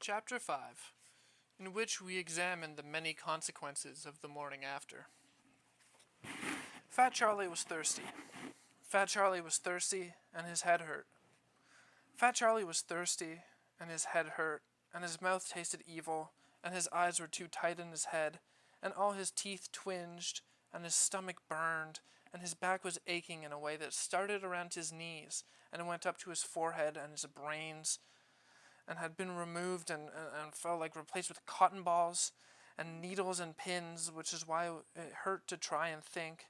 Chapter 5, in which we examine the many consequences of the morning after. Fat Charlie was thirsty. Fat Charlie was thirsty, and his head hurt. Fat Charlie was thirsty, and his head hurt, and his mouth tasted evil, and his eyes were too tight in his head, and all his teeth twinged, and his stomach burned, and his back was aching in a way that started around his knees, and went up to his forehead and his brains, and had been removed and felt like replaced with cotton balls and needles and pins, which is why it hurt to try and think.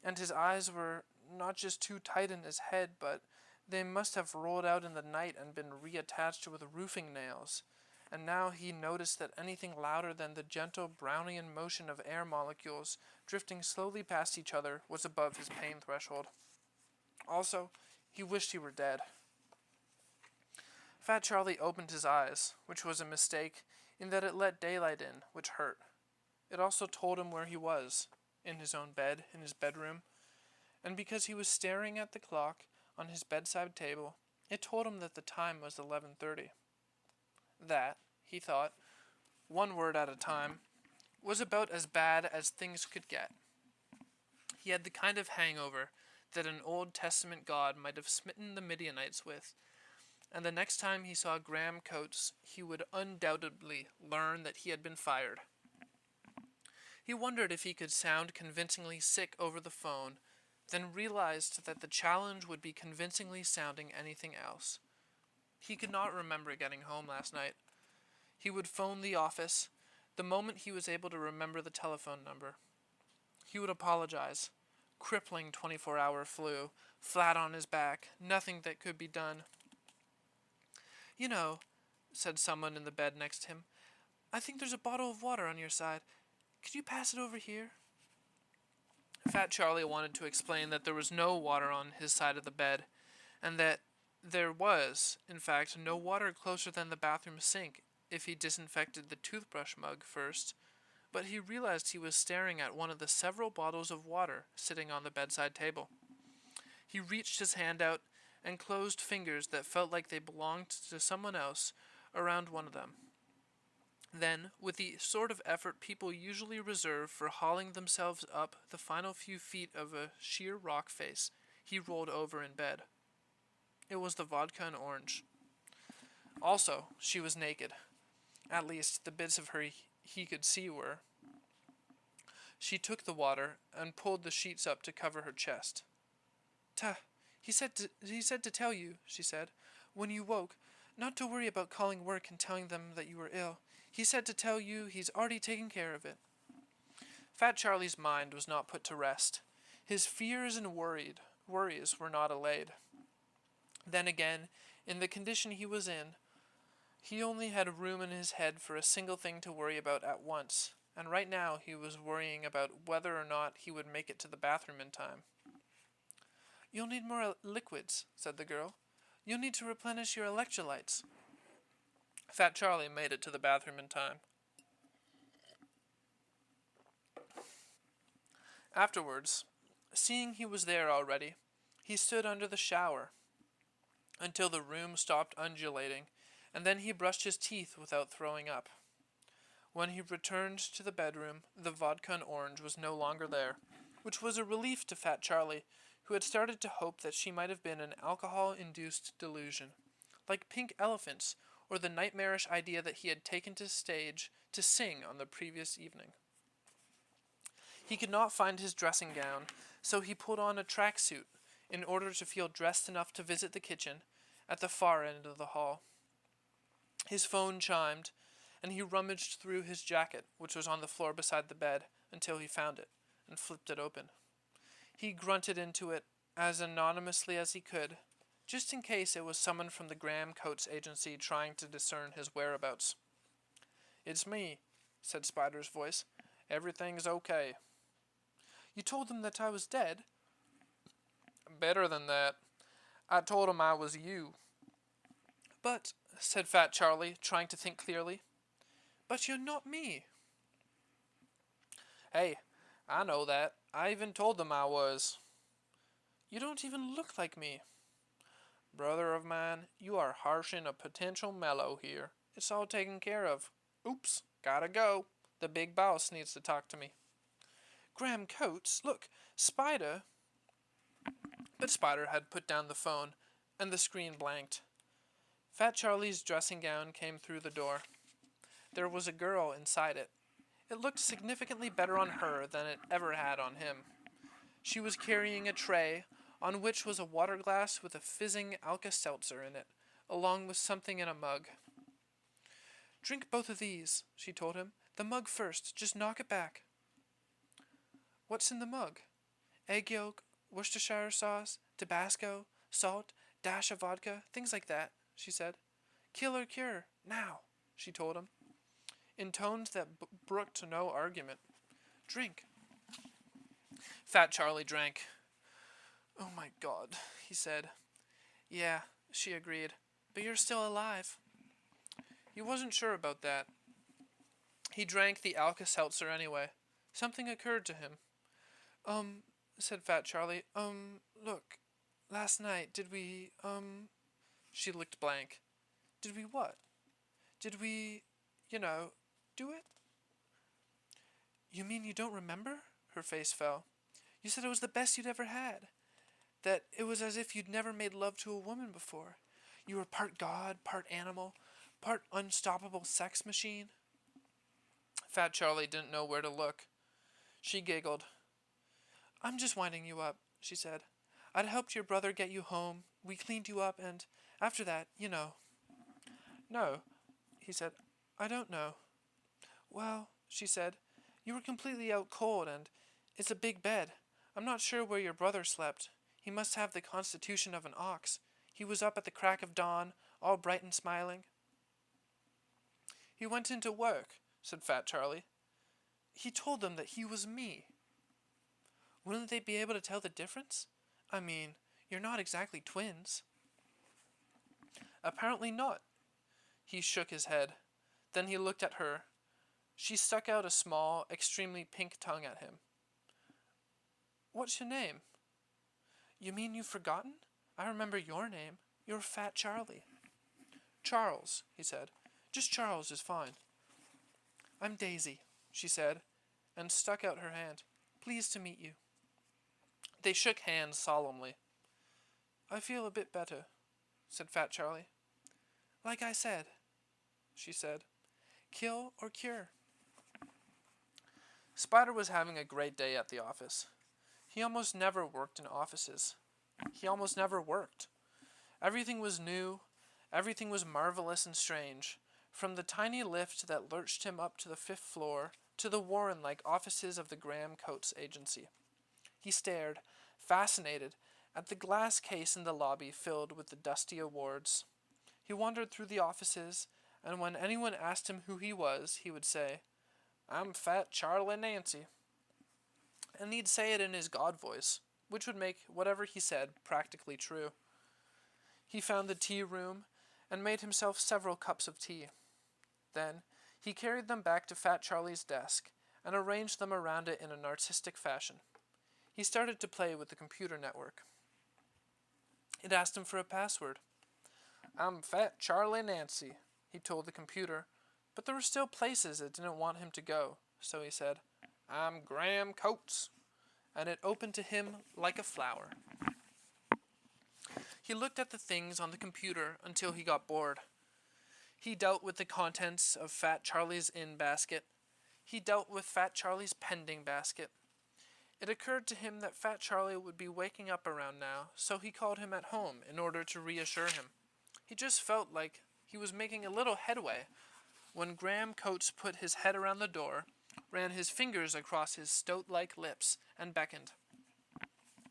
And his eyes were not just too tight in his head, but they must have rolled out in the night and been reattached with roofing nails. And now he noticed that anything louder than the gentle Brownian motion of air molecules drifting slowly past each other was above his pain threshold. Also, he wished he were dead. Fat Charlie opened his eyes, which was a mistake, in that it let daylight in, which hurt. It also told him where he was, in his own bed, in his bedroom, and because he was staring at the clock on his bedside table, it told him that the time was 11:30. That, he thought, one word at a time, was about as bad as things could get. He had the kind of hangover that an Old Testament God might have smitten the Midianites with, and the next time he saw Graham Coates, he would undoubtedly learn that he had been fired. He wondered if he could sound convincingly sick over the phone, then realized that the challenge would be convincingly sounding anything else. He could not remember getting home last night. He would phone the office the moment he was able to remember the telephone number. He would apologize. Crippling 24-hour flu, flat on his back, nothing that could be done. "You know," said someone in the bed next to him, "I think there's a bottle of water on your side. Could you pass it over here?" Fat Charlie wanted to explain that there was no water on his side of the bed, and that there was, in fact, no water closer than the bathroom sink if he disinfected the toothbrush mug first, but he realized he was staring at one of the several bottles of water sitting on the bedside table. He reached his hand out and closed fingers that felt like they belonged to someone else around one of them. Then, with the sort of effort people usually reserve for hauling themselves up the final few feet of a sheer rock face, he rolled over in bed. It was the vodka and orange. Also, she was naked. At least, the bits of her he could see were. She took the water and pulled the sheets up to cover her chest. He said to tell you," she said, "when you woke, not to worry about calling work and telling them that you were ill. He said to tell you he's already taken care of it." Fat Charlie's mind was not put to rest. His fears and worries were not allayed. Then again, in the condition he was in, he only had room in his head for a single thing to worry about at once, and right now he was worrying about whether or not he would make it to the bathroom in time. "You'll need more liquids," said the girl. "You'll need to replenish your electrolytes." Fat Charlie made it to the bathroom in time. Afterwards, seeing he was there already, he stood under the shower until the room stopped undulating, and then he brushed his teeth without throwing up. When he returned to the bedroom, the vodka and orange was no longer there, which was a relief to Fat Charlie, who had started to hope that she might have been an alcohol-induced delusion, like pink elephants, or the nightmarish idea that he had taken to stage to sing on the previous evening. He could not find his dressing gown, so he put on a tracksuit in order to feel dressed enough to visit the kitchen at the far end of the hall. His phone chimed, and he rummaged through his jacket, which was on the floor beside the bed, until he found it, and flipped it open. He grunted into it as anonymously as he could, just in case it was someone from the Graham Coates agency trying to discern his whereabouts. "It's me," said Spider's voice. "Everything's okay." "You told them that I was dead?" "Better than that. I told them I was you." "But," said Fat Charlie, trying to think clearly, "but you're not me." "Hey, I know that. I even told them I was." "You don't even look like me." "Brother of mine, you are harshing a potential mellow here. It's all taken care of. Oops, gotta go. The big boss needs to talk to me. Graham Coates, look, Spider. But Spider had put down the phone, and the screen blanked. Fat Charlie's dressing gown came through the door. There was a girl inside it. It looked significantly better on her than it ever had on him. She was carrying a tray, on which was a water glass with a fizzing Alka-Seltzer in it, along with something in a mug. Drink both of these, she told him. The mug first, just knock it back. What's in the mug? Egg yolk, Worcestershire sauce, Tabasco, salt, dash of vodka, things like that, she said. Kill or cure, now, she told him, in tones that brooked no argument. Drink. Fat Charlie drank. Oh my God, he said. Yeah, she agreed, but you're still alive. He wasn't sure about that. He drank the Alka-Seltzer anyway. Something occurred to him. Said Fat Charlie, look, last night, did we, She looked blank. Did we what? Did we, do it? You mean you don't remember? Her face fell. You said it was the best you'd ever had. That it was as if you'd never made love to a woman before. You were part god, part animal, part unstoppable sex machine. Fat Charlie didn't know where to look. She giggled. I'm just winding you up, she said. I'd helped your brother get you home. We cleaned you up, and after that, No, he said. I don't know. Well, she said, you were completely out cold, and it's a big bed. I'm not sure where your brother slept. He must have the constitution of an ox. He was up at the crack of dawn, all bright and smiling. He went into work, said Fat Charlie. He told them that he was me. Wouldn't they be able to tell the difference? I mean, you're not exactly twins. Apparently not. He shook his head. Then he looked at her. She stuck out a small, extremely pink tongue at him. What's your name? You mean you've forgotten? I remember your name. You're Fat Charlie. Charles, he said. Just Charles is fine. I'm Daisy, she said, and stuck out her hand. Pleased to meet you. They shook hands solemnly. I feel a bit better, said Fat Charlie. Like I said, she said. Kill or cure? Spider was having a great day at the office. He almost never worked in offices. He almost never worked. Everything was new. Everything was marvelous and strange. From the tiny lift that lurched him up to the 5th floor to the Warren-like offices of the Graham Coates Agency. He stared, fascinated, at the glass case in the lobby filled with the dusty awards. He wandered through the offices, and when anyone asked him who he was, he would say, I'm Fat Charlie Nancy. And he'd say it in his God voice, which would make whatever he said practically true. He found the tea room and made himself several cups of tea. Then he carried them back to Fat Charlie's desk and arranged them around it in an artistic fashion. He started to play with the computer network. It asked him for a password. I'm Fat Charlie Nancy, he told the computer, but there were still places it didn't want him to go, so he said, I'm Graham Coates, and it opened to him like a flower. He looked at the things on the computer until he got bored. He dealt with the contents of Fat Charlie's in basket. He dealt with Fat Charlie's pending basket. It occurred to him that Fat Charlie would be waking up around now, so he called him at home in order to reassure him. He just felt like he was making a little headway when Graham Coates put his head around the door, ran his fingers across his stoat-like lips, and beckoned.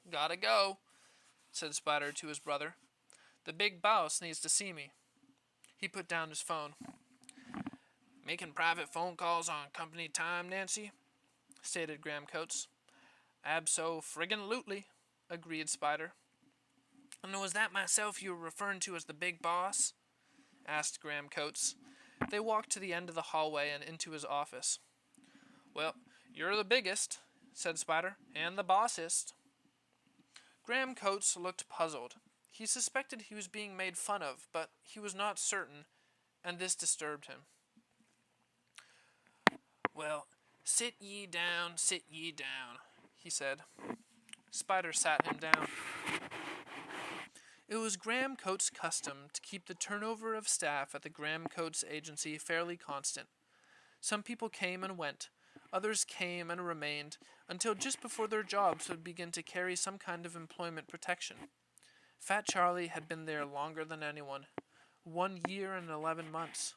Gotta go, said Spider to his brother. The big boss needs to see me. He put down his phone. Making private phone calls on company time, Nancy? Stated Graham Coates. Abso-friggin-lutely, agreed Spider. And was that myself you were referring to as the big boss? Asked Graham Coates. They walked to the end of the hallway and into his office. Well, you're the biggest, said Spider, and the bossest. Graham Coates looked puzzled. He suspected he was being made fun of, but he was not certain, and this disturbed him. "Well, sit ye down, he said. Spider sat him down. It was Graham Coates' custom to keep the turnover of staff at the Graham Coates agency fairly constant. Some people came and went, others came and remained, until just before their jobs would begin to carry some kind of employment protection. Fat Charlie had been there longer than anyone. 1 year and 11 months.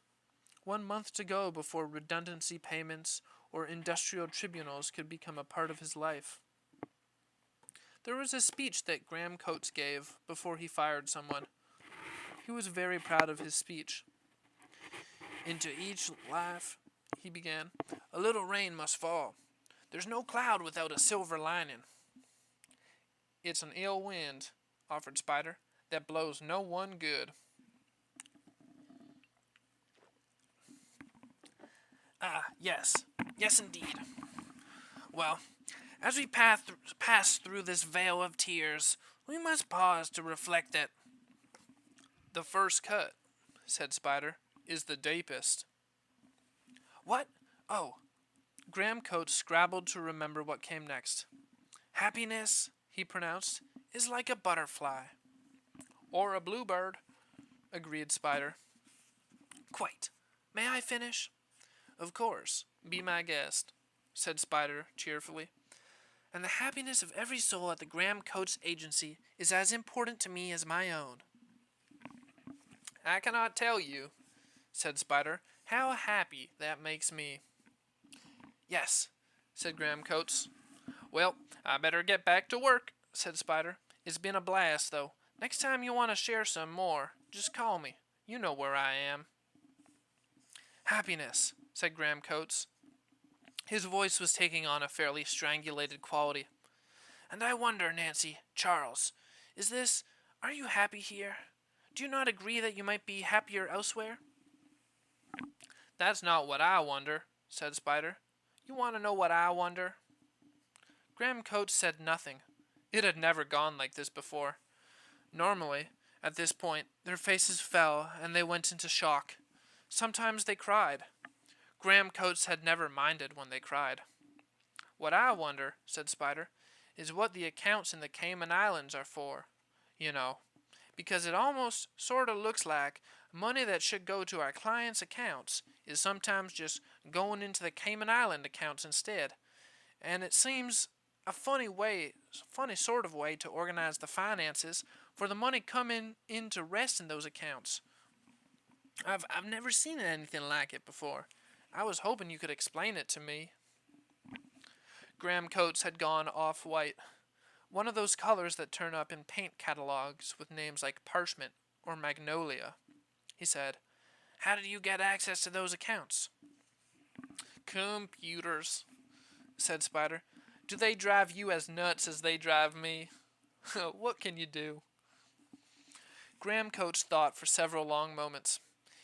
1 month to go before redundancy payments or industrial tribunals could become a part of his life. There was a speech that Graham Coates gave before he fired someone. He was very proud of his speech. "Into each life," he began, "a little rain must fall. There's no cloud without a silver lining." "It's an ill wind," offered Spider, "that blows no one good." Yes indeed. Well, as we pass through this vale of tears, we must pause to reflect that the first cut," said Spider, "is the deepest." "What? Oh." Graham Coates scrabbled to remember what came next. "Happiness," he pronounced, "is like a butterfly." "Or a bluebird," agreed Spider. "Quite. May I finish?" "Of course. Be my guest," said Spider cheerfully. "And the happiness of every soul at the Graham Coates agency is as important to me as my own." "I cannot tell you," said Spider, "how happy that makes me." "Yes," said Graham Coates. "Well, I better get back to work," said Spider. "It's been a blast, though. Next time you want to share some more, just call me. You know where I am." "Happiness," said Graham Coates. His voice was taking on a fairly strangulated quality. "And I wonder, Nancy, Charles, are you happy here? Do you not agree that you might be happier elsewhere?" "That's not what I wonder," said Spider. "You want to know what I wonder?" Graham Coates said nothing. It had never gone like this before. Normally, at this point, their faces fell and they went into shock. Sometimes they cried. Graham Coates had never minded when they cried. "What I wonder," said Spider, "is what the accounts in the Cayman Islands are for. You know, because it almost sort of looks like money that should go to our clients' accounts is sometimes just going into the Cayman Island accounts instead. And it seems a funny sort of way to organize the finances for the money coming in to rest in those accounts. I've never seen anything like it before. I was hoping you could explain it to me." Graham Coates had gone off-white, one of those colors that turn up in paint catalogs with names like Parchment or Magnolia. He said, "How did you get access to those accounts?" "Computers," said Spider. "Do they drive you as nuts as they drive me? What can you do?" Graham Coates thought for several long moments.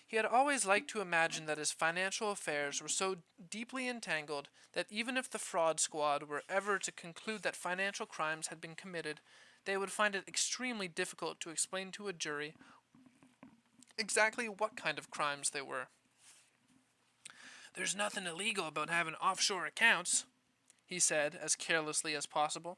He had always liked to imagine that his financial affairs were so deeply entangled that even if the fraud squad were ever to conclude that financial crimes had been committed, they would find it extremely difficult to explain to a jury exactly what kind of crimes they were. "There's nothing illegal about having offshore accounts," he said as carelessly as possible.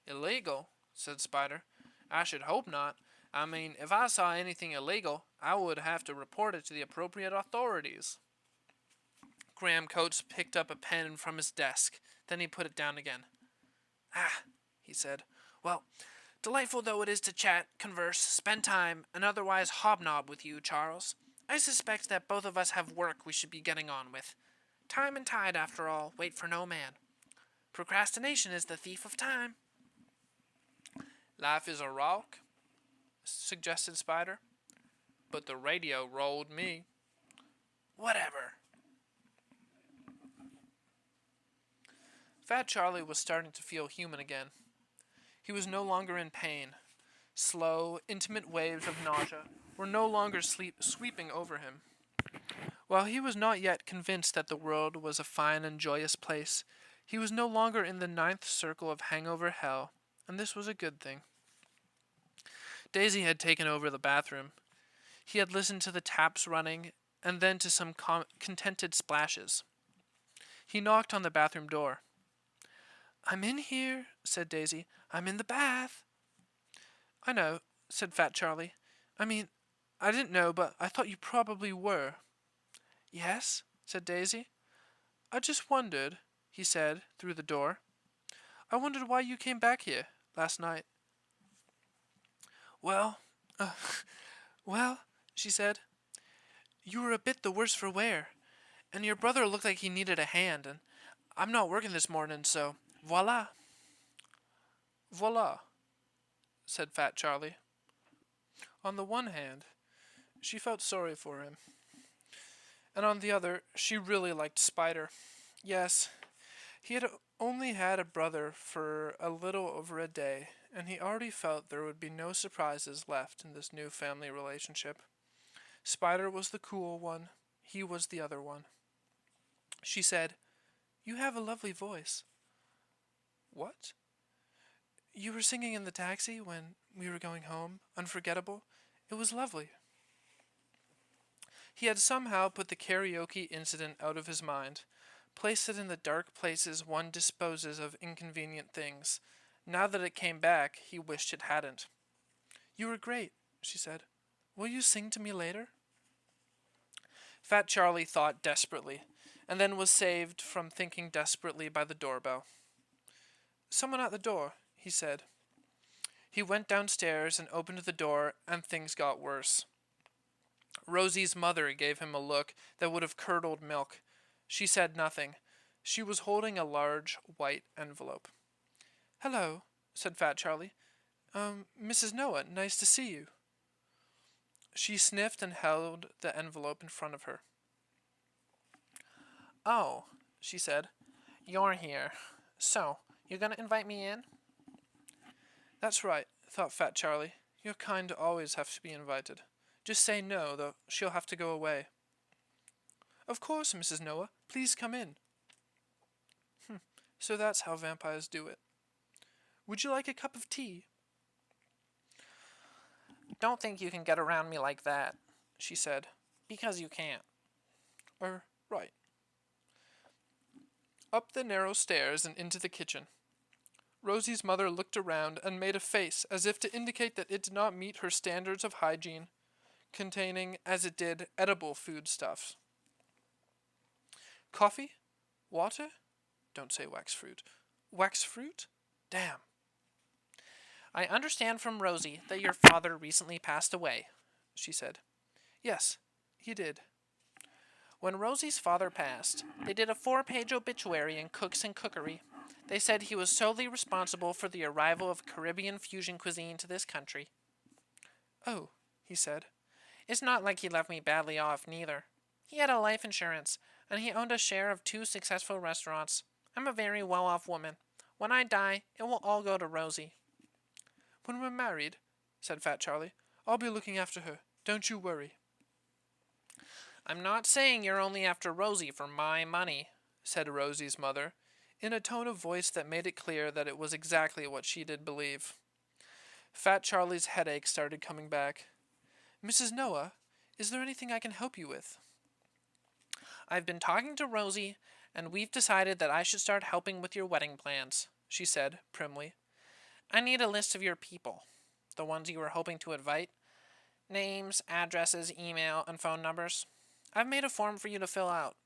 "Illegal?" said Spider. "I should hope not. I mean, if I saw anything illegal, I would have to report it to the appropriate authorities." Graham Coates picked up a pen from his desk. Then he put it down again. He said. "Well, delightful though it is to chat, converse, spend time, and otherwise hobnob with you, Charles, I suspect that both of us have work we should be getting on with. Time and tide, after all, wait for no man. Procrastination is the thief of time." "Life is a rock," suggested Spider. "But the radio rolled me." "Whatever." Fat Charlie was starting to feel human again. He was no longer in pain. Slow, intimate waves of nausea were no longer sweeping over him. While he was not yet convinced that the world was a fine and joyous place, he was no longer in the ninth circle of hangover hell, and this was a good thing. Daisy had taken over the bathroom. He had listened to the taps running and then to some contented splashes. He knocked on the bathroom door. "I'm in here," said Daisy. "I'm in the bath." "I know," said Fat Charlie. I didn't know, but I thought you probably were." "Yes," said Daisy. "I just wondered," he said, through the door. "I wondered why you came back here last night." Well, uh, well, she said, "you were a bit the worse for wear, and your brother looked like he needed a hand, and I'm not working this morning, so voila." "Voila," said Fat Charlie. On the one hand, she felt sorry for him, and on the other, she really liked Spider. Yes, he had only had a brother for a little over a day, and he already felt there would be no surprises left in this new family relationship. Spider was the cool one, he was the other one. She said, "You have a lovely voice." "What?" "You were singing in the taxi when we were going home. Unforgettable. It was lovely." He had somehow put the karaoke incident out of his mind, placed it in the dark places one disposes of inconvenient things. Now that it came back, he wished it hadn't. "You were great," she said. "Will you sing to me later?" Fat Charlie thought desperately, and then was saved from thinking desperately by the doorbell. "Someone at the door," he said. He went downstairs and opened the door, and things got worse. Rosie's mother gave him a look that would have curdled milk. She said nothing. She was holding a large white envelope. "Hello," said Fat Charlie. Mrs. Noah, nice to see you." She sniffed and held the envelope in front of her. "Oh," she said, "you're here. So, you're gonna invite me in?" "That's right," thought Fat Charlie. "Your kind always have to be invited. Just say no, though she'll have to go away." "Of course, Mrs. Noah. Please come in." So that's how vampires do it. "Would you like a cup of tea?" "Don't think you can get around me like that," she said, "because you can't." Right." Up the narrow stairs and into the kitchen. Rosie's mother looked around and made a face as if to indicate that it did not meet her standards of hygiene, containing, as it did, edible foodstuffs. "Coffee? Water? Don't say wax fruit. Wax fruit? Damn." "I understand from Rosie that your father recently passed away," she said. "Yes, he did." "When Rosie's father passed, they did a 4-page obituary in Cooks and Cookery. They said he was solely responsible for the arrival of Caribbean fusion cuisine to this country." "Oh," he said. "It's not like he left me badly off, neither. He had a life insurance, and he owned a share of 2 successful restaurants. I'm a very well-off woman. When I die, it will all go to Rosie." "When we're married," said Fat Charlie, "I'll be looking after her. Don't you worry." "I'm not saying you're only after Rosie for my money," said Rosie's mother, in a tone of voice that made it clear that it was exactly what she did believe. Fat Charlie's headache started coming back. "Mrs. Noah, is there anything I can help you with?" "I've been talking to Rosie, and we've decided that I should start helping with your wedding plans," she said, primly. "I need a list of your people, the ones you were hoping to invite. Names, addresses, email, and phone numbers. I've made a form for you to fill out.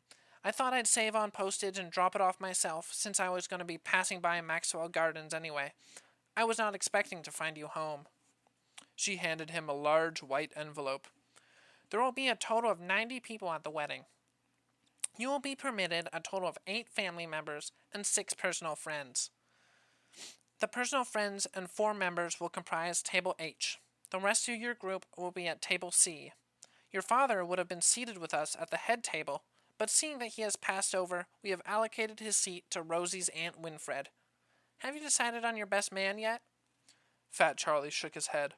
I thought I'd save on postage and drop it off myself, since I was going to be passing by Maxwell Gardens anyway. I was not expecting to find you home." She handed him a large white envelope. "There will be a total of 90 people at the wedding. You will be permitted a total of 8 family members and 6 personal friends. The personal friends and 4 members will comprise Table H. The rest of your group will be at Table C. Your father would have been seated with us at the head table, but seeing that he has passed over, we have allocated his seat to Rosie's Aunt Winfred. Have you decided on your best man yet?" Fat Charlie shook his head.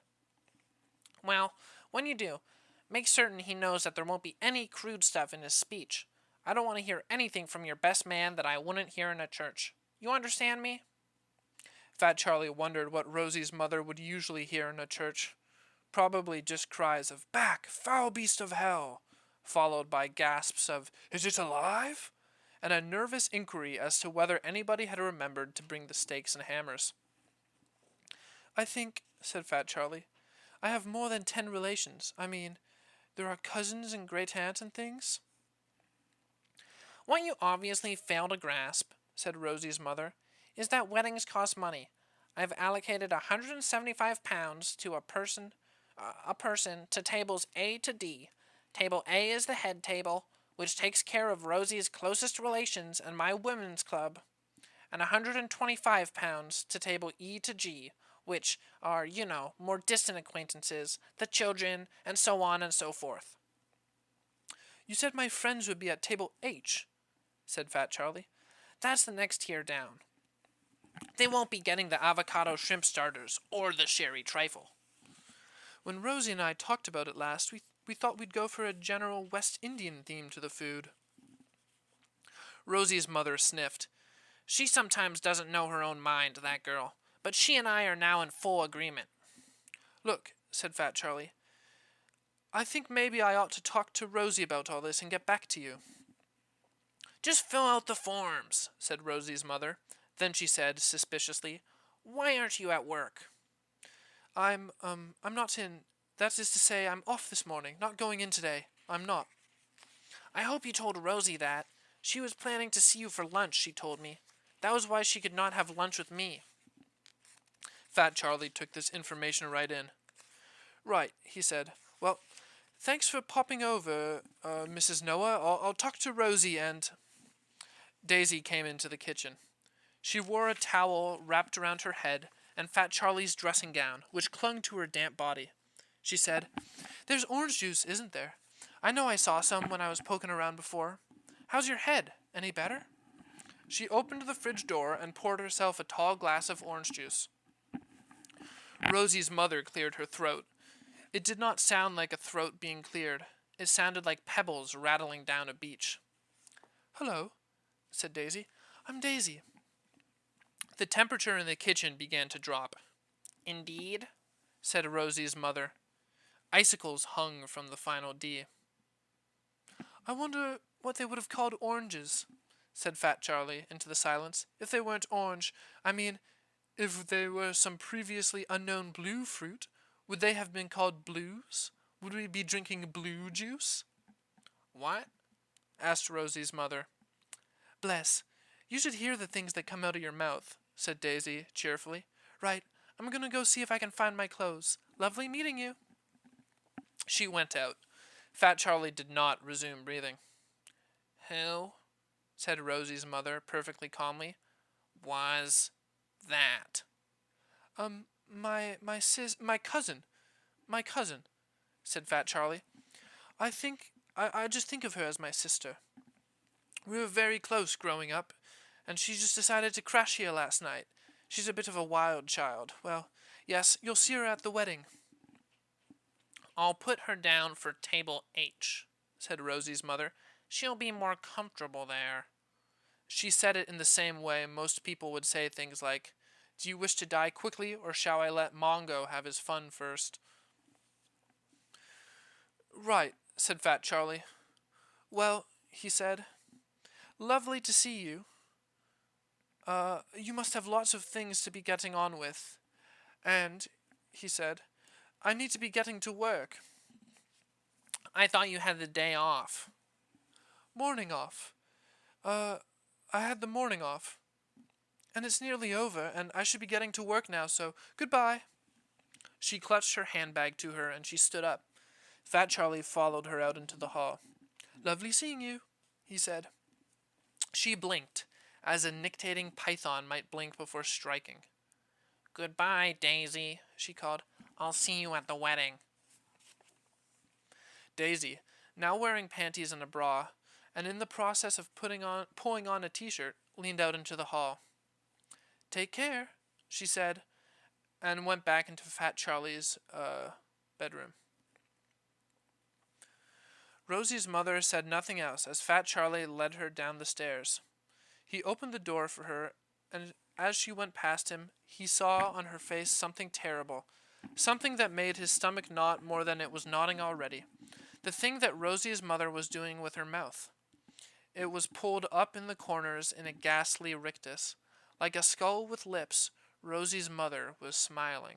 "Well, when you do, make certain he knows that there won't be any crude stuff in his speech. I don't want to hear anything from your best man that I wouldn't hear in a church. You understand me?" Fat Charlie wondered what Rosie's mother would usually hear in a church. probably just cries of, "Back, foul beast of hell!" followed by gasps of, "Is it alive?" and a nervous inquiry as to whether anybody had remembered to bring the stakes and hammers. "I think," said Fat Charlie, "I have more than 10 relations. I mean, there are cousins and great aunts and things." "What you obviously fail to grasp," said Rosie's mother, "is that weddings cost money. I've allocated £175 to a person to tables A to D. Table A is the head table, which takes care of Rosie's closest relations and my women's club, and £125 to table E to G, which are, more distant acquaintances, the children, and so on and so forth." "You said my friends would be at table H," said Fat Charlie. "That's the next tier down. They won't be getting the avocado shrimp starters or the sherry trifle." "When Rosie and I talked about it last, we thought we'd go for a general West Indian theme to the food." Rosie's mother sniffed. "She sometimes doesn't know her own mind, that girl. But she and I are now in full agreement." "Look," said Fat Charlie, "I think maybe I ought to talk to Rosie about all this and get back to you." "Just fill out the forms," said Rosie's mother. Then she said, suspiciously, "Why aren't you at work?" I'm not in. That is to say, I'm off this morning. Not going in today. I'm not." "I hope you told Rosie that. She was planning to see you for lunch, she told me. That was why she could not have lunch with me." Fat Charlie took this information right in. "Right," he said. "Well, thanks for popping over, Mrs. Noah. I'll talk to Rosie and—" Daisy came into the kitchen. She wore a towel wrapped around her head and Fat Charlie's dressing gown, which clung to her damp body. She said, "There's orange juice, isn't there? I know I saw some when I was poking around before. How's your head? Any better?" She opened the fridge door and poured herself a tall glass of orange juice. Rosie's mother cleared her throat. It did not sound like a throat being cleared. It sounded like pebbles rattling down a beach. "Hello," said Daisy. "I'm Daisy." The temperature in the kitchen began to drop. "Indeed?" said Rosie's mother. Icicles hung from the final D. "I wonder what they would have called oranges," said Fat Charlie into the silence, "if they weren't orange. I mean, if they were some previously unknown blue fruit, would they have been called blues? Would we be drinking blue juice?" "What?" asked Rosie's mother. "Bless, you should hear the things that come out of your mouth," said Daisy cheerfully. "Right, I'm going to go see if I can find my clothes. Lovely meeting you." She went out. Fat Charlie did not resume breathing. "Who," said Rosie's mother perfectly calmly, "was that?" My cousin, said Fat Charlie. I just think of her as my sister. We were very close growing up, and she just decided to crash here last night. She's a bit of a wild child. Well, yes, you'll see her at the wedding." "I'll put her down for table H," said Rosie's mother. "She'll be more comfortable there." She said it in the same way most people would say things like, "Do you wish to die quickly, or shall I let Mongo have his fun first?" "Right," said Fat Charlie. "Well," he said, "lovely to see you. You must have lots of things to be getting on with. And," he said, "I need to be getting to work." "I thought you had the day off." "Morning off. I had the morning off. And it's nearly over, and I should be getting to work now, so goodbye." She clutched her handbag to her, and she stood up. Fat Charlie followed her out into the hall. "Lovely seeing you," he said. She blinked, as a nictating python might blink before striking. "Goodbye, Daisy," she called. "I'll see you at the wedding." Daisy, now wearing panties and a bra, and in the process of pulling on a t-shirt, leaned out into the hall. "Take care," she said, and went back into Fat Charlie's bedroom. Rosie's mother said nothing else as Fat Charlie led her down the stairs. He opened the door for her, and as she went past him, he saw on her face something terrible, something that made his stomach knot more than it was knotting already. The thing that Rosie's mother was doing with her mouth. It was pulled up in the corners in a ghastly rictus. Like a skull with lips, Rosie's mother was smiling.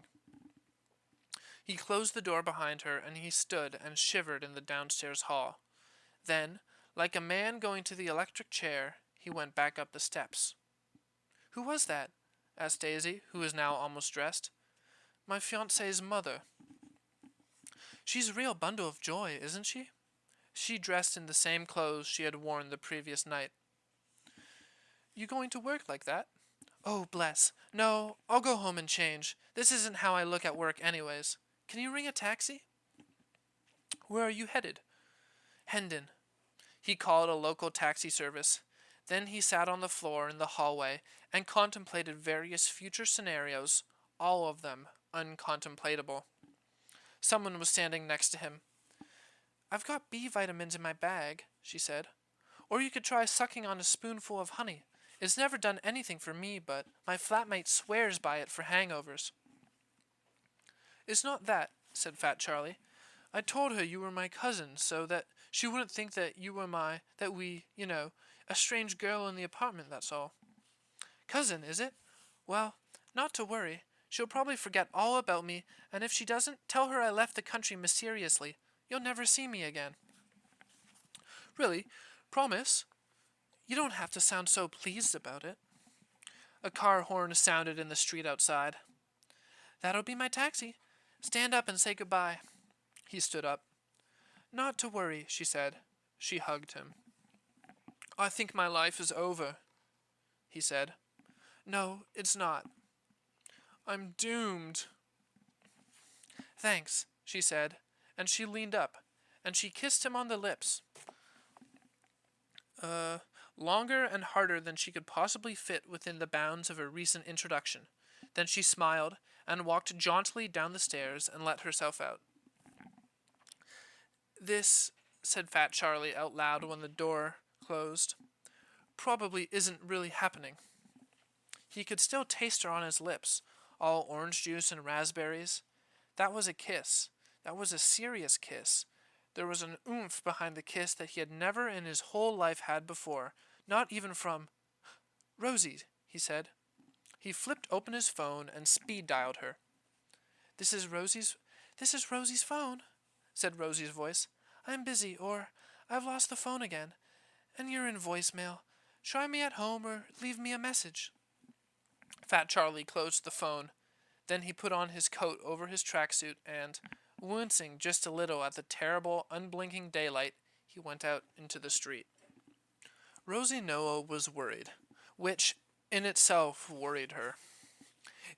He closed the door behind her, and he stood and shivered in the downstairs hall. Then, like a man going to the electric chair, he went back up the steps. "Who was that?" asked Daisy, who was now almost dressed. "My fiancée's mother." "She's a real bundle of joy, isn't she?" She dressed in the same clothes she had worn the previous night. "You going to work like that?" "Oh, bless. No, I'll go home and change. This isn't how I look at work anyways. Can you ring a taxi?" "Where are you headed?" "Hendon." He called a local taxi service. Then he sat on the floor in the hallway and contemplated various future scenarios, all of them uncontemplatable. Someone was standing next to him. "I've got B vitamins in my bag," she said. "Or you could try sucking on a spoonful of honey. It's never done anything for me, but my flatmate swears by it for hangovers." "It's not that," said Fat Charlie. "I told her you were my cousin so that she wouldn't think that a strange girl in the apartment, that's all." "Cousin, is it? Well, not to worry. She'll probably forget all about me, and if she doesn't, tell her I left the country mysteriously. You'll never see me again." "Really? Promise? You don't have to sound so pleased about it." A car horn sounded in the street outside. "That'll be my taxi. Stand up and say goodbye." He stood up. "Not to worry," she said. She hugged him. "I think my life is over," he said. "No, it's not." "I'm doomed." "Thanks," she said, and she leaned up, and she kissed him on the lips. Longer and harder than she could possibly fit within the bounds of a recent introduction. Then she smiled and walked jauntily down the stairs and let herself out. "This," said Fat Charlie out loud when the door closed, "probably isn't really happening." He could still taste her on his lips, all orange juice and raspberries. That was a kiss. That was a serious kiss. There was an oomph behind the kiss that he had never in his whole life had before, not even from Rosie, he said. He flipped open his phone and speed dialed her. This is Rosie's phone," said Rosie's voice. "I'm busy, or I've lost the phone again, and you're in voicemail. Try me at home or leave me a message." Fat Charlie closed the phone. Then he put on his coat over his tracksuit and, wincing just a little at the terrible, unblinking daylight, he went out into the street. Rosie Noah was worried, which in itself worried her.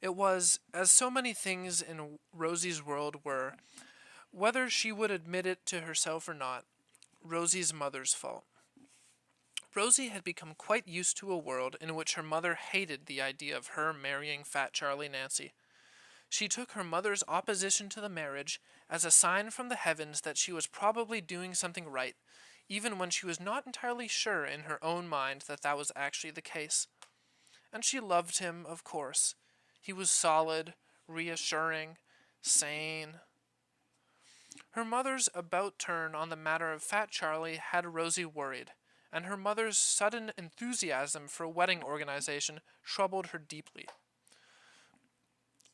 It was, as so many things in Rosie's world were, whether she would admit it to herself or not, Rosie's mother's fault. Rosie had become quite used to a world in which her mother hated the idea of her marrying Fat Charlie Nancy. She took her mother's opposition to the marriage as a sign from the heavens that she was probably doing something right, even when she was not entirely sure in her own mind that that was actually the case. And she loved him, of course. He was solid, reassuring, sane. Her mother's about-turn on the matter of Fat Charlie had Rosie worried, and her mother's sudden enthusiasm for wedding organization troubled her deeply.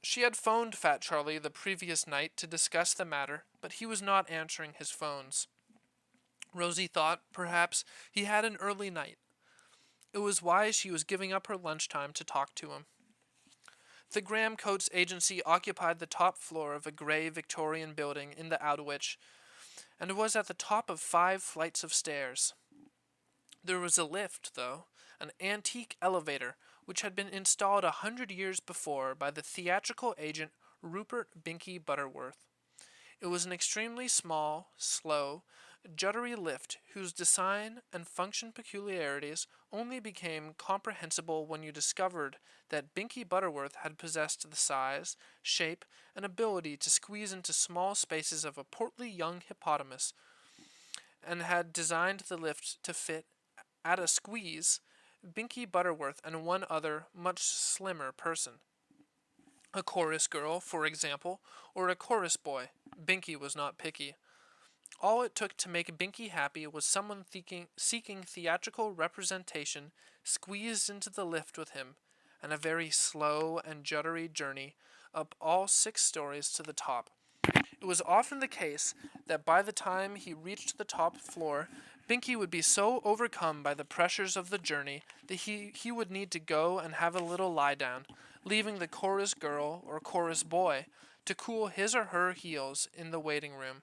She had phoned Fat Charlie the previous night to discuss the matter, but he was not answering his phones. Rosie thought, perhaps, he had an early night. It was why she was giving up her lunchtime to talk to him. The Graham Coates agency occupied the top floor of a gray Victorian building in the Outwich, and was at the top of 5 flights of stairs. There was a lift, though, an antique elevator, which had been installed 100 years before by the theatrical agent Rupert Binkie Butterworth. It was an extremely small, slow, juddery lift whose design and function peculiarities only became comprehensible when you discovered that Binkie Butterworth had possessed the size, shape, and ability to squeeze into small spaces of a portly young hippopotamus, and had designed the lift to fit, at a squeeze, Binkie Butterworth and one other, much slimmer person. A chorus girl, for example, or a chorus boy. Binky was not picky. All it took to make Binky happy was someone seeking theatrical representation squeezed into the lift with him, and a very slow and juddery journey up all 6 stories to the top. It was often the case that by the time he reached the top floor, Binky would be so overcome by the pressures of the journey that he would need to go and have a little lie down, leaving the chorus girl or chorus boy to cool his or her heels in the waiting room.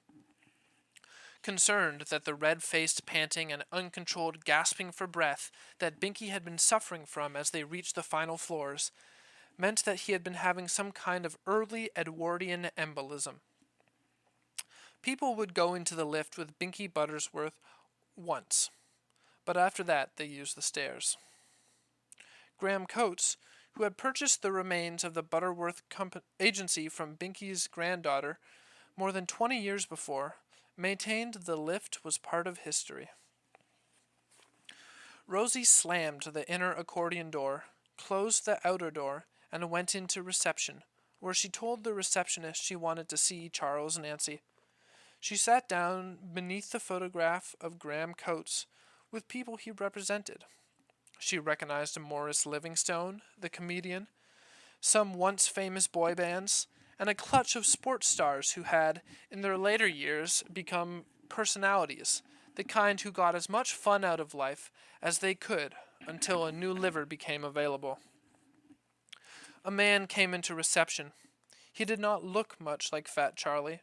Concerned that the red-faced panting and uncontrolled gasping for breath that Binky had been suffering from as they reached the final floors meant that he had been having some kind of early Edwardian embolism. People would go into the lift with Binky Buttersworth once, but after that they used the stairs. Graham Coates, who had purchased the remains of the Butterworth agency from Binky's granddaughter more than 20 years before, maintained the lift was part of history. Rosie slammed the inner accordion door, closed the outer door, and went into reception, where she told the receptionist she wanted to see Charles Nancy. She sat down beneath the photograph of Graham Coates with people he represented. She recognized Morris Livingstone, the comedian, some once famous boy bands, and a clutch of sports stars who had, in their later years, become personalities, the kind who got as much fun out of life as they could until a new liver became available. A man came into reception. He did not look much like Fat Charlie.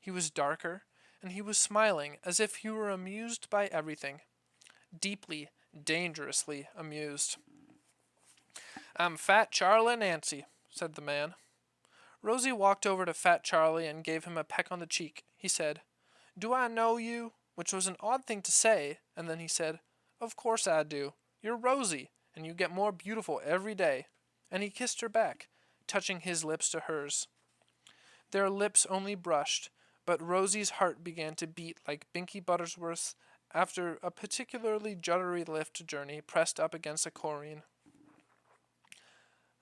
He was darker, and he was smiling as if he were amused by everything. Deeply, dangerously amused. "I'm Fat Charlie Nancy," said the man. Rosie walked over to Fat Charlie and gave him a peck on the cheek. He said, "Do I know you?" which was an odd thing to say, and then he said, "Of course I do. You're Rosie, and you get more beautiful every day." And he kissed her back, touching his lips to hers. Their lips only brushed, but Rosie's heart began to beat like Binky Buttersworth's after a particularly juddery lift journey pressed up against a coreen.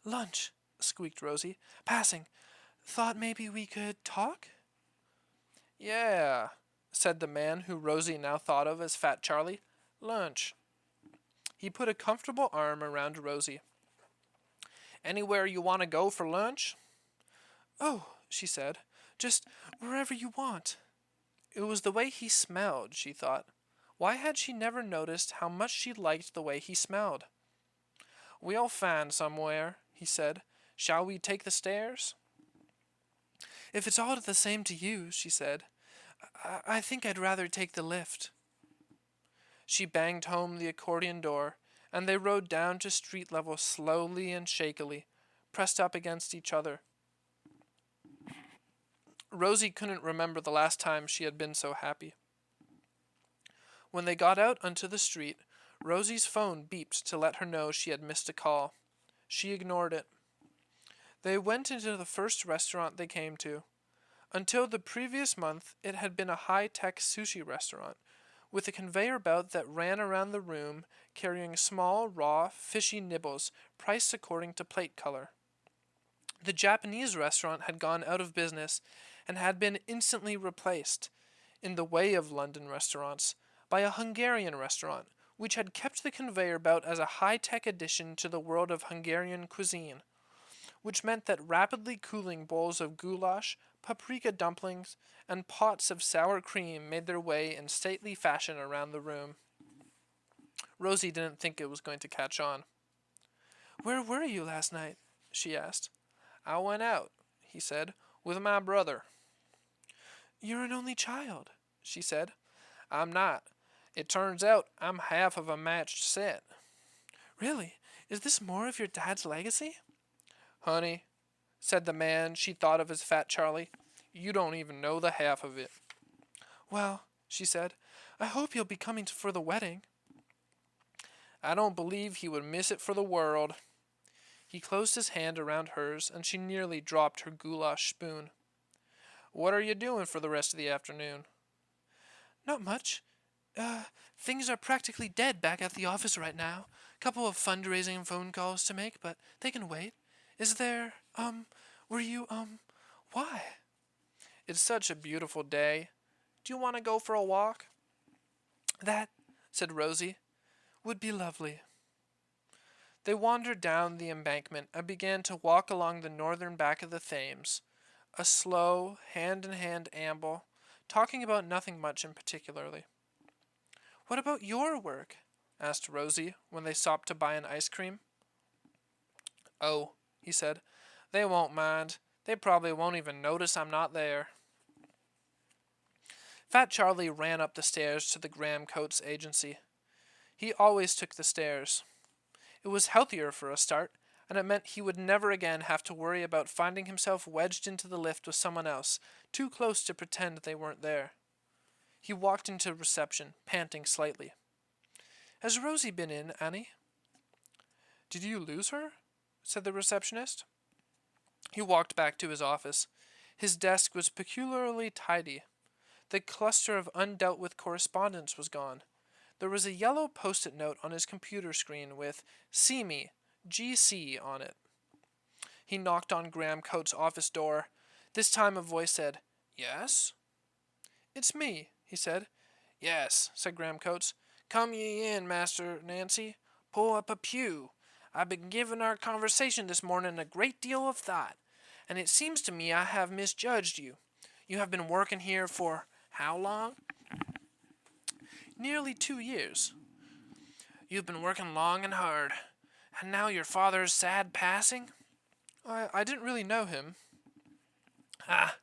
"Lunch," squeaked Rosie. "Passing. Thought maybe we could talk?" "Yeah," said the man who Rosie now thought of as Fat Charlie. "Lunch." He put a comfortable arm around Rosie. "Anywhere you want to go for lunch?" "Oh," she said, "just wherever you want." It was the way he smelled, she thought. Why had she never noticed how much she liked the way he smelled? "We'll find somewhere," he said. "Shall we take the stairs?" "If it's all the same to you," she said, I think I'd rather take the lift." She banged home the accordion door, and they rode down to street level slowly and shakily, pressed up against each other. Rosie couldn't remember the last time she had been so happy. When they got out onto the street, Rosie's phone beeped to let her know she had missed a call. She ignored it. They went into the first restaurant they came to. Until the previous month, it had been a high-tech sushi restaurant, with a conveyor belt that ran around the room carrying small, raw, fishy nibbles priced according to plate color. The Japanese restaurant had gone out of business and had been instantly replaced, in the way of London restaurants, by a Hungarian restaurant, which had kept the conveyor belt as a high-tech addition to the world of Hungarian cuisine, which meant that rapidly cooling bowls of goulash, paprika dumplings, and pots of sour cream made their way in stately fashion around the room. Rosie didn't think it was going to catch on. "Where were you last night?" she asked. "I went out," he said, "with my brother." "You're an only child," she said. "I'm not. It turns out I'm half of a matched set." "Really? Is this more of your dad's legacy?" "Honey," said the man she thought of as Fat Charlie, "you don't even know the half of it." "Well," she said, "I hope you'll be coming for the wedding." "I don't believe he would miss it for the world." He closed his hand around hers, and she nearly dropped her goulash spoon. "What are you doing for the rest of the afternoon?" "Not much. Things are practically dead back at the office right now. Couple of fundraising phone calls to make, but they can wait. Is there, Were you, why? It's such a beautiful day. Do you want to go for a walk? That, said Rosie, would be lovely. They wandered down the embankment and began to walk along the northern back of the Thames, a slow, hand-in-hand amble, talking about nothing much in particularly. What about your work? Asked Rosie when they stopped to buy an ice cream. Oh, he said, they won't mind. They probably won't even notice I'm not there. Fat Charlie ran up the stairs to the Graham Coates agency. He always took the stairs. It was healthier for a start, and it meant he would never again have to worry about finding himself wedged into the lift with someone else, too close to pretend they weren't there. He walked into reception, panting slightly. Has Rosie been in, Annie? Did you lose her? Said the receptionist. He walked back to his office. His desk was peculiarly tidy. The cluster of undealt with correspondence was gone. There was a yellow post-it note on his computer screen with "See Me, GC" on it. He knocked on Graham Coates' office door. This time a voice said, Yes? It's me, he said. Yes, said Graham Coates. Come ye in, Master Nancy. Pull up a pew. I've been giving our conversation this morning a great deal of thought, and it seems to me I have misjudged you. You have been working here for how long? Nearly 2 years. You've been working long and hard, and now your father's sad passing? I didn't really know him. Ah,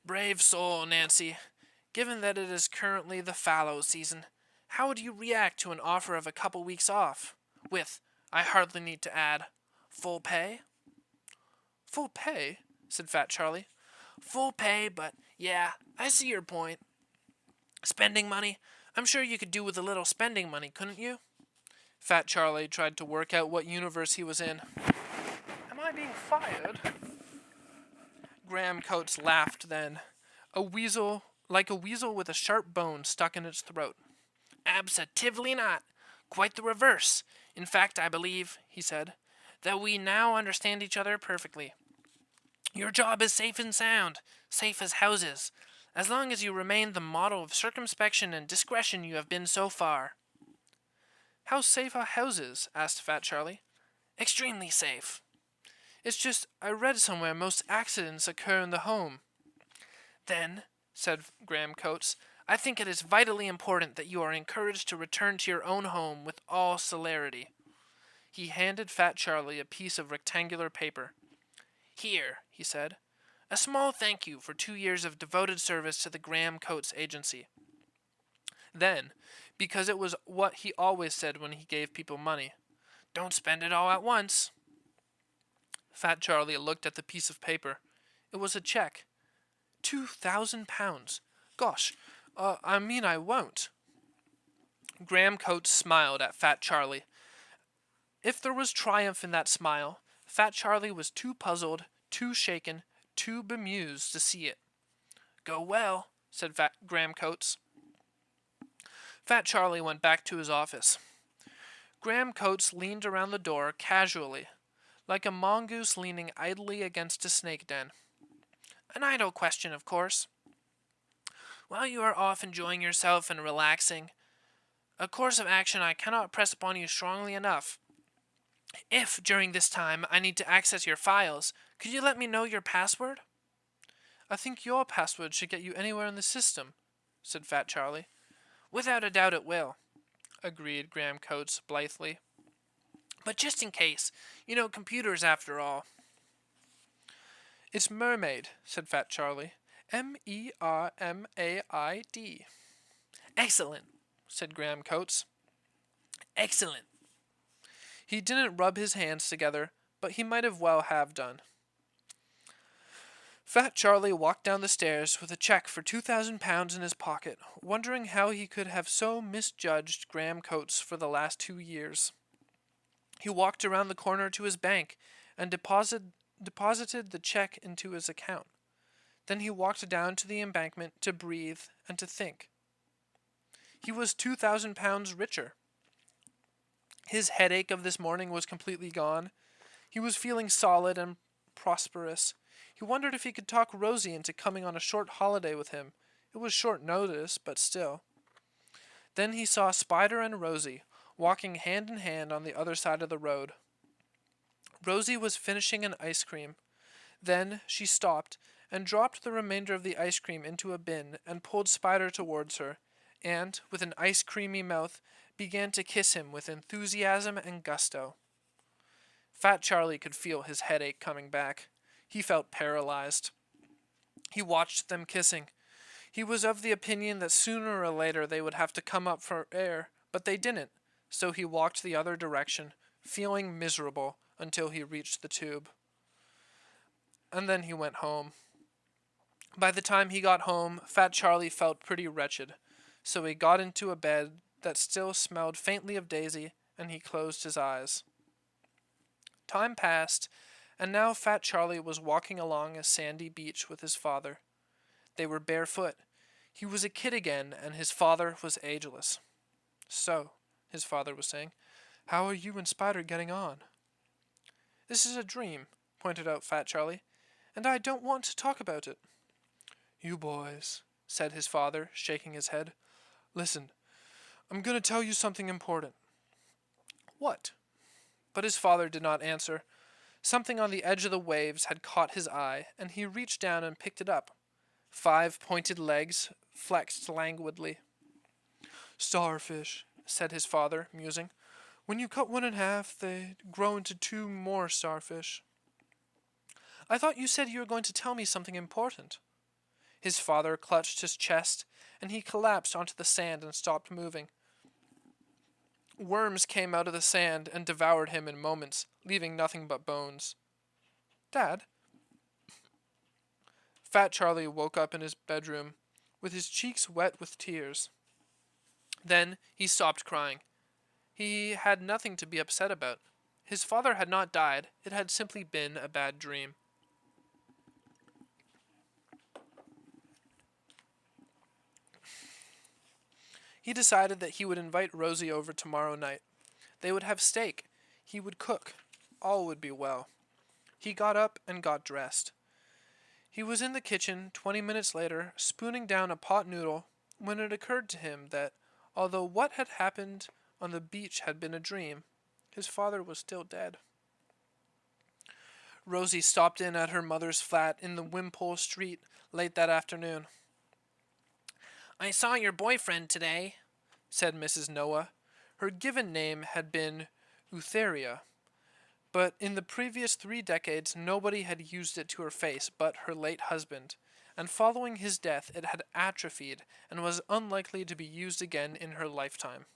brave soul, Nancy. Given that it is currently the fallow season, how would you react to an offer of a couple weeks off? With, I hardly need to add, full pay? Full pay? Said Fat Charlie. Full pay, but yeah, I see your point. Spending money? I'm sure you could do with a little spending money, couldn't you? Fat Charlie tried to work out what universe he was in. Am I being fired? Graham Coates laughed then, like a weasel with a sharp bone stuck in its throat. Absolutely not. Quite the reverse. In fact, I believe, he said, that we now understand each other perfectly. Your job is safe and sound, safe as houses, as long as you remain the model of circumspection and discretion you have been so far. How safe are houses? Asked Fat Charlie. Extremely safe. It's just, I read somewhere most accidents occur in the home. Then, said Graham Coates, I think it is vitally important that you are encouraged to return to your own home with all celerity. He handed Fat Charlie a piece of rectangular paper. Here, he said, a small thank you for 2 years of devoted service to the Graham Coates Agency. Then, because it was what he always said when he gave people money, don't spend it all at once. Fat Charlie looked at the piece of paper. It was a check. £2,000. Gosh, I won't. Graham Coates smiled at Fat Charlie. If there was triumph in that smile, Fat Charlie was too puzzled, too shaken, too bemused to see it. Go well, said Graham Coates. Fat Charlie went back to his office. Graham Coates leaned around the door casually, like a mongoose leaning idly against a snake den. An idle question, of course. While you are off enjoying yourself and relaxing, a course of action I cannot press upon you strongly enough. If, during this time, I need to access your files, could you let me know your password? I think your password should get you anywhere in the system, said Fat Charlie. Without a doubt it will, agreed Graham Coates blithely. But just in case, you know, computers after all. It's mermaid, said Fat Charlie. MERMAID. Excellent, said Graham Coates. Excellent. He didn't rub his hands together, but he might well have done. Fat Charlie walked down the stairs with a check for £2,000 in his pocket, wondering how he could have so misjudged Graham Coates for the last 2 years. He walked around the corner to his bank and deposited the check into his account. Then he walked down to the embankment to breathe and to think. He was £2,000 richer. His headache of this morning was completely gone. He was feeling solid and prosperous. He wondered if he could talk Rosie into coming on a short holiday with him. It was short notice, but still. Then he saw Spider and Rosie walking hand in hand on the other side of the road. Rosie was finishing an ice cream. Then she stopped and dropped the remainder of the ice cream into a bin and pulled Spider towards her, and, with an ice creamy mouth, began to kiss him with enthusiasm and gusto. Fat Charlie could feel his headache coming back. He felt paralyzed. He watched them kissing. He was of the opinion that sooner or later they would have to come up for air, but they didn't, so he walked the other direction, feeling miserable until he reached the tube. And then he went home. By the time he got home, Fat Charlie felt pretty wretched, so he got into a bed that still smelled faintly of Daisy, and he closed his eyes. Time passed, and now Fat Charlie was walking along a sandy beach with his father. They were barefoot. He was a kid again, and his father was ageless. "So," his father was saying, "how are you and Spider getting on?" "This is a dream," pointed out Fat Charlie, "and I don't want to talk about it." "You boys," said his father, shaking his head. "Listen, I'm going to tell you something important." "What?" But his father did not answer. Something on the edge of the waves had caught his eye, and he reached down and picked it up. 5 pointed legs flexed languidly. "Starfish," said his father, musing. "When you cut one in half, they grow into 2 more starfish." "I thought you said you were going to tell me something important." His father clutched his chest, and he collapsed onto the sand and stopped moving. Worms came out of the sand and devoured him in moments, leaving nothing but bones. "Dad?" Fat Charlie woke up in his bedroom, with his cheeks wet with tears. Then he stopped crying. He had nothing to be upset about. His father had not died. It had simply been a bad dream. He decided that he would invite Rosie over tomorrow night. They would have steak. He would cook. All would be well. He got up and got dressed. He was in the kitchen 20 minutes later, spooning down a pot noodle, when it occurred to him that, although what had happened on the beach had been a dream, his father was still dead. Rosie stopped in at her mother's flat in the Wimpole Street late that afternoon. "I saw your boyfriend today," said Mrs. Noah. Her given name had been Eutheria, but in the previous 3 decades nobody had used it to her face but her late husband, and following his death it had atrophied and was unlikely to be used again in her lifetime.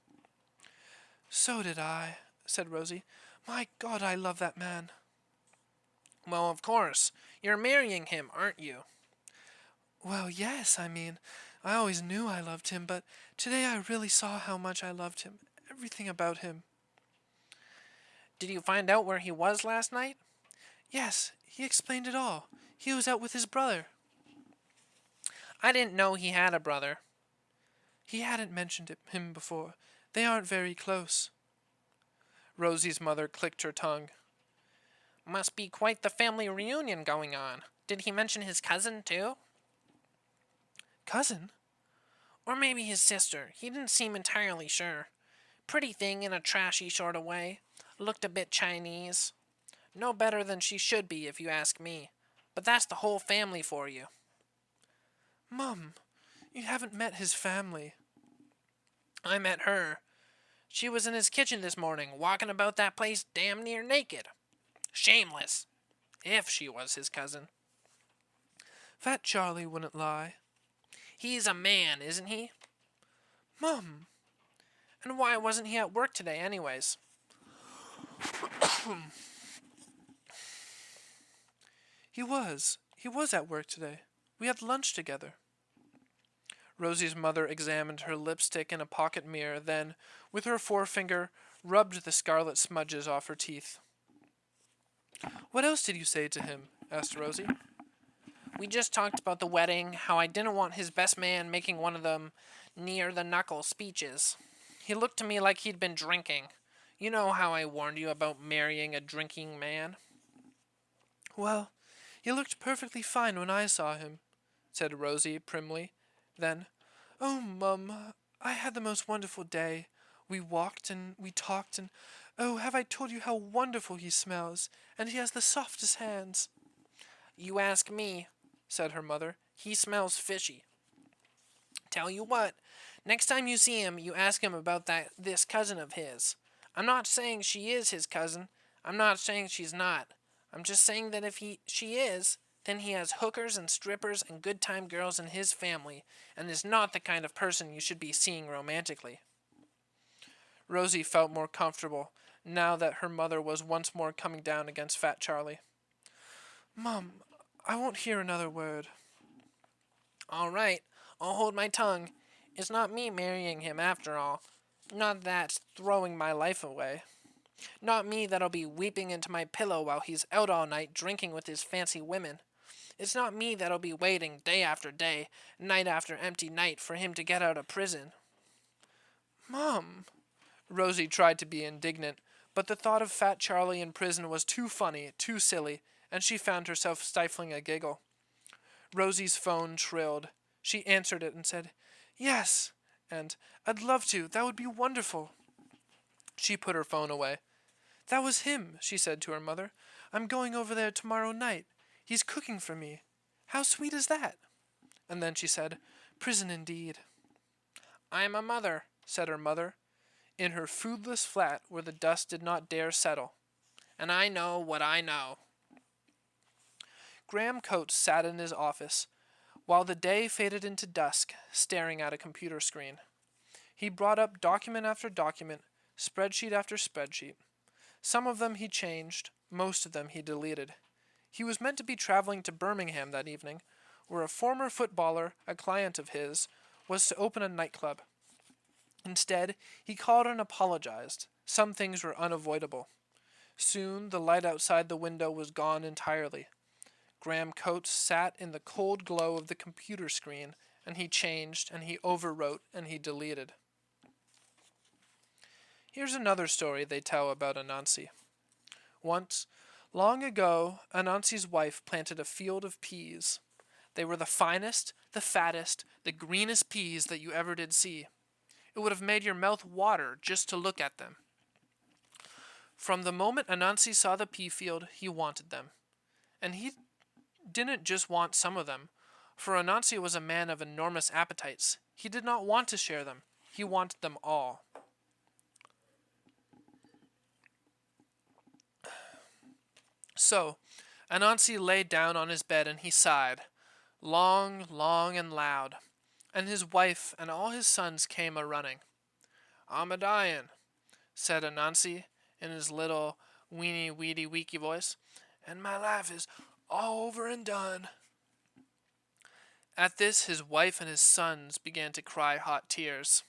"So did I," said Rosie. "My God, I love that man." "Well, of course. You're marrying him, aren't you?" "Well, yes, I always knew I loved him, but today I really saw how much I loved him. Everything about him." "Did you find out where he was last night?" "Yes, he explained it all. He was out with his brother." "I didn't know he had a brother." "He hadn't mentioned him before. They aren't very close." Rosie's mother clicked her tongue. "Must be quite the family reunion going on. Did he mention his cousin, too?" "Cousin?" "Or maybe his sister. He didn't seem entirely sure. Pretty thing in a trashy sort of way. Looked a bit Chinese. No better than she should be, if you ask me. But that's the whole family for you." "Mum, you haven't met his family." "I met her. She was in his kitchen this morning, walking about that place damn near naked. Shameless. If she was his cousin." "Fat Charlie wouldn't lie." "He's a man, isn't he?" "Mum." "And why wasn't he at work today, anyways?" He was. He was at work today. We had lunch together." Rosie's mother examined her lipstick in a pocket mirror, then, with her forefinger, rubbed the scarlet smudges off her teeth. "What else did you say to him?" asked Rosie. "We just talked about the wedding, how I didn't want his best man making one of them near-the-knuckle speeches. He looked to me like he'd been drinking. You know how I warned you about marrying a drinking man?" "Well, He looked perfectly fine when I saw him," said Rosie primly. Then, "Oh, Mum, I had the most wonderful day. We walked and we talked, and oh, have I told you how wonderful he smells? And he has the softest hands." "You ask me," said her mother. "He smells fishy. Tell you what, next time you see him, you ask him about this cousin of his. I'm not saying she is his cousin. I'm not saying she's not. I'm just saying that if she is, then he has hookers and strippers and good time girls in his family, and is not the kind of person you should be seeing romantically." Rosie felt more comfortable now that her mother was once more coming down against Fat Charlie. "Mum, I won't hear another word." "All right, I'll hold my tongue. It's not me marrying him after all. Not that's throwing my life away. Not me that'll be weeping into my pillow while he's out all night drinking with his fancy women. It's not me that'll be waiting day after day, night after empty night for him to get out of prison." "Mum!" Rosie tried to be indignant, but the thought of Fat Charlie in prison was too funny, too silly, and she found herself stifling a giggle. Rosie's phone shrilled. She answered it and said, "Yes," and "I'd love to. That would be wonderful." She put her phone away. "That was him," she said to her mother. "I'm going over there tomorrow night. He's cooking for me. How sweet is that?" And then she said, "Prison indeed." "I'm a mother," said her mother, in her foodless flat where the dust did not dare settle. "and I know what I know." Graham Coates sat in his office, while the day faded into dusk, staring at a computer screen. He brought up document after document, spreadsheet after spreadsheet. Some of them he changed, most of them he deleted. He was meant to be traveling to Birmingham that evening, where a former footballer, a client of his, was to open a nightclub. Instead, he called and apologized. Some things were unavoidable. Soon the light outside the window was gone entirely. Graham Coates sat in the cold glow of the computer screen, and he changed, and he overwrote, and he deleted. Here's another story they tell about Anansi. Once, long ago, Anansi's wife planted a field of peas. They were the finest, the fattest, the greenest peas that you ever did see. It would have made your mouth water just to look at them. From the moment Anansi saw the pea field, he wanted them. And he didn't just want some of them, for Anansi was a man of enormous appetites. He did not want to share them. He wanted them all. So, Anansi lay down on his bed and he sighed, long, long and loud, and his wife and all his sons came a-running. "I'm a-dying," said Anansi in his little weeny weedy weaky voice, "and my life is all over and done." At this his wife and his sons began to cry hot tears.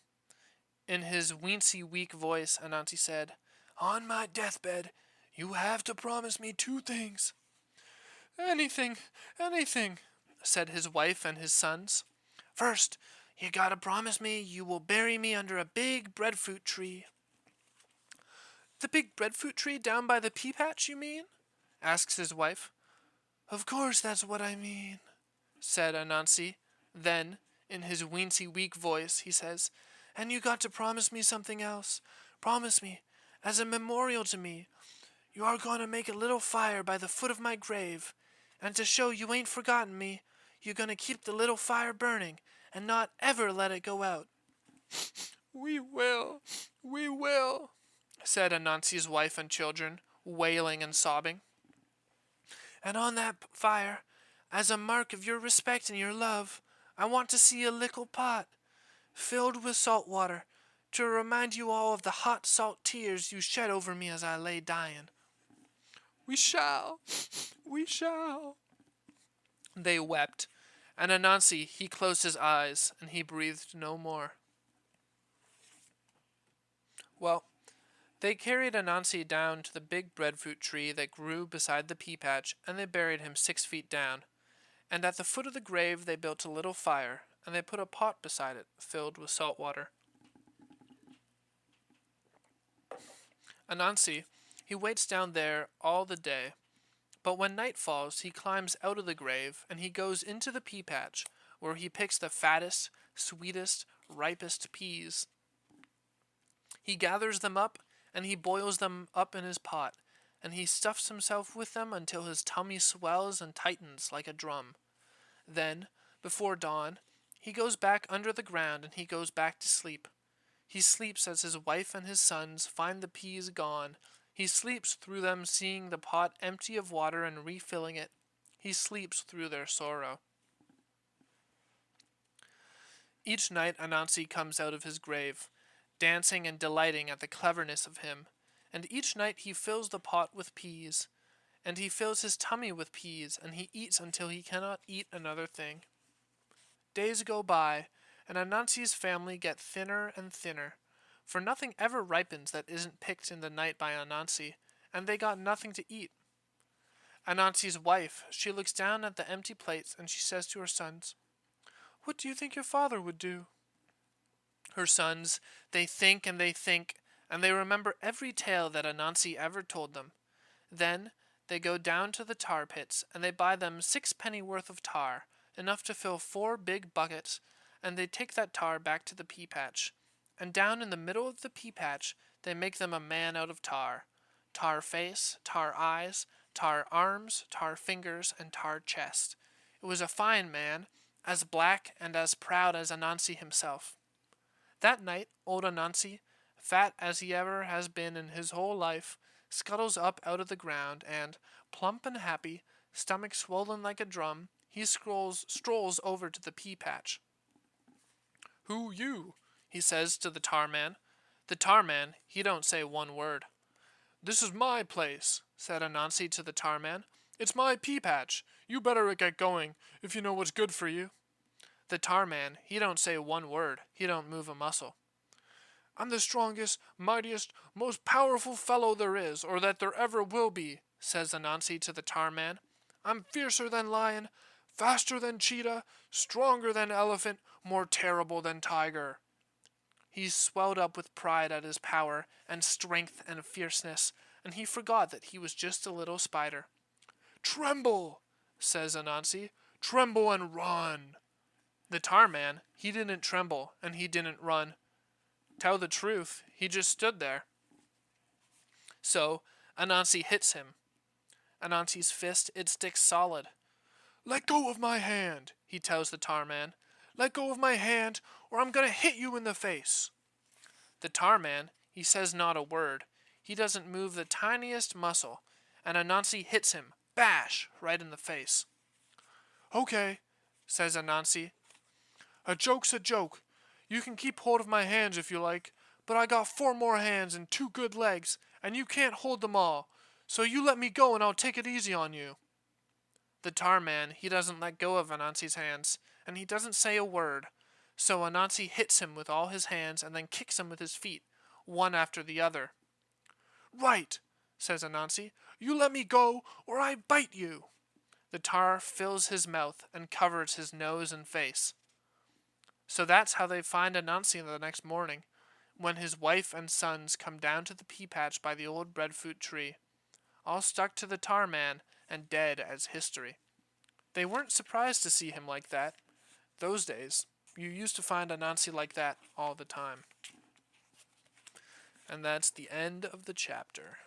In his weensy weak voice, Anansi said, "On my deathbed, you have to promise me 2 things." "Anything, anything," said his wife and his sons. "First, you gotta promise me you will bury me under a big breadfruit tree." "The big breadfruit tree down by the pea patch, you mean?" asks his wife. "Of course that's what I mean," said Anansi. Then, in his weensy weak voice, he says, "And you got to promise me something else. Promise me, as a memorial to me, you are going to make a little fire by the foot of my grave, and to show you ain't forgotten me, you're going to keep the little fire burning, and not ever let it go out." we will," said Anansi's wife and children, wailing and sobbing. "And on that fire, as a mark of your respect and your love, I want to see a little pot, filled with salt water, to remind you all of the hot salt tears you shed over me as I lay dying." We shall," they wept, and Anansi, he closed his eyes, and he breathed no more. Well, they carried Anansi down to the big breadfruit tree that grew beside the pea patch, and they buried him 6 feet down. And at the foot of the grave they built a little fire, and they put a pot beside it, filled with salt water. Anansi, he waits down there all the day, But when night falls, he climbs out of the grave and he goes into the pea patch, where he picks the fattest, sweetest, ripest peas. He gathers them up and he boils them up in his pot, and he stuffs himself with them until his tummy swells and tightens like a drum. Then, before dawn, he goes back under the ground and he goes back to sleep. He sleeps as his wife and his sons find the peas gone. He sleeps through them seeing the pot empty of water and refilling it. He sleeps through their sorrow. Each night Anansi comes out of his grave, dancing and delighting at the cleverness of him, and each night he fills the pot with peas, and he fills his tummy with peas, and he eats until he cannot eat another thing. Days go by, and Anansi's family get thinner and thinner, for nothing ever ripens that isn't picked in the night by Anansi, and they got nothing to eat. Anansi's wife, she looks down at the empty plates and she says to her sons, "What do you think your father would do?" Her sons, they think and they think, and they remember every tale that Anansi ever told them. Then they go down to the tar pits, and they buy them 6 penny worth of tar, enough to fill 4 big buckets, and they take that tar back to the pea patch. And down in the middle of the pea patch, they make them a man out of tar. Tar face, tar eyes, tar arms, tar fingers, and tar chest. It was a fine man, as black and as proud as Anansi himself. That night, old Anansi, fat as he ever has been in his whole life, scuttles up out of the ground, and, plump and happy, stomach swollen like a drum, he strolls over to the pea patch. "Who you?" he says to the tar man. The tar man, he don't say one word. "This is my place," said Anansi to the tar man. "It's my pea patch. You better get going, if you know what's good for you." The tar man, he don't say one word. He don't move a muscle. "I'm the strongest, mightiest, most powerful fellow there is, or that there ever will be," says Anansi to the tar man. "I'm fiercer than lion, faster than cheetah, stronger than elephant, more terrible than tiger." He swelled up with pride at his power and strength and fierceness, and he forgot that he was just a little spider. "Tremble," says Anansi. "Tremble and run." The tar man, he didn't tremble, and he didn't run. Tell the truth, he just stood there. So Anansi hits him. Anansi's fist, it sticks solid. "Let go of my hand," he tells the tar man. "Let go of my hand, or I'm going to hit you in the face." The tar man, he says not a word. He doesn't move the tiniest muscle, and Anansi hits him, bash, right in the face. "Okay," says Anansi. "A joke's a joke. You can keep hold of my hands if you like, but I got 4 more hands and 2 good legs, and you can't hold them all. So you let me go and I'll take it easy on you." The tar man, he doesn't let go of Anansi's hands, and he doesn't say a word. So Anansi hits him with all his hands and then kicks him with his feet, one after the other. "Right," says Anansi. "You let me go or I bite you." The tar fills his mouth and covers his nose and face. So that's how they find Anansi the next morning, when his wife and sons come down to the pea patch by the old breadfruit tree, all stuck to the tar man and dead as history. They weren't surprised to see him like that. Those days, you used to find Anansi like that all the time. And that's the end of the chapter.